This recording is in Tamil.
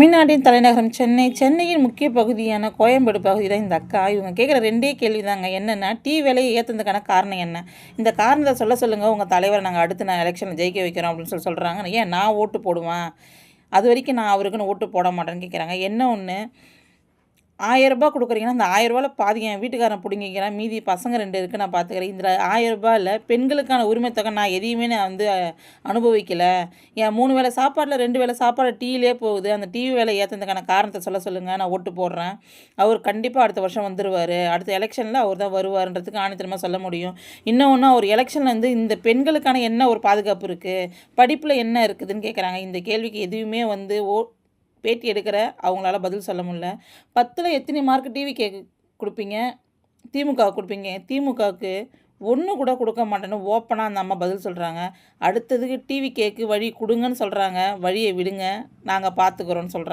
தமிழ்நாட்டின் தலைநகரம் சென்னை. சென்னையின் முக்கிய பகுதியான கோயம்பேடு பகுதி தான் இந்த அக்கா. இவங்க கேட்குற 2 கேள்வி தாங்க. என்னென்னா, டீ விலையை ஏற்றுனதுக்கான காரணம் என்ன? இந்த காரணத்தை சொல்லுங்கள். உங்கள் தலைவரை நாங்கள் அடுத்து எலெக்ஷனில் ஜெயிக்க வைக்கிறோம் அப்படின்னு சொல்கிறாங்க. ஏன் நான் ஓட்டு போடுவேன், அது வரைக்கும் நான் அவருக்குன்னு ஓட்டு போட மாட்டேன்னு கேட்குறாங்க. என்ன ஒன்று, ரூ. 1000 கொடுக்குறீங்கன்னா, அந்த ரூ. 1000 பாதி என் வீட்டுக்காரன் பிடிங்கிக்கிறான், மீதி பசங்க 2 இருக்குது நான் பார்த்துக்கிறேன். இந்த ரூ. 1000 பெண்களுக்கான உரிமை தொகை நான் எதையுமே நான் அனுபவிக்கலை. என் 3 வேளை சாப்பாட்டில் 2 வேளை சாப்பாடு டீயிலே போகுது. அந்த டீ விலை ஏற்றுனதுக்கான காரணத்தை சொல்லுங்கள். நான் ஓட்டு போடுறேன். அவர் கண்டிப்பாக அடுத்த வருஷம் வந்துடுவார். அடுத்த எலெக்ஷனில் அவர் தான் வருவார்ன்றதுக்கு ஆணித்தரமாக சொல்ல முடியும். இன்னொன்று, அவர் எலெக்ஷனில் இந்த பெண்களுக்கான என்ன ஒரு பாதுகாப்பு இருக்குது, படிப்பில் என்ன இருக்குதுன்னு கேட்குறாங்க. இந்த கேள்விக்கு எதுவுமே பேட்டி எடுக்கிற அவங்களால பதில் சொல்ல முடியல. 10ல் எத்தனை மார்க் டிவி கொடுப்பீங்க, திமுக கொடுப்பீங்க? திமுகவுக்கு 1 கூட கொடுக்க மாட்டேன்னு ஓப்பனாக அந்த அம்மா பதில் சொல்கிறாங்க. அடுத்ததுக்கு டிவி கேக்கு வழி கொடுங்கன்னு சொல்கிறாங்க. வழியை விடுங்க, நாங்கள் பார்த்துக்குறோன்னு சொல்கிறாங்க.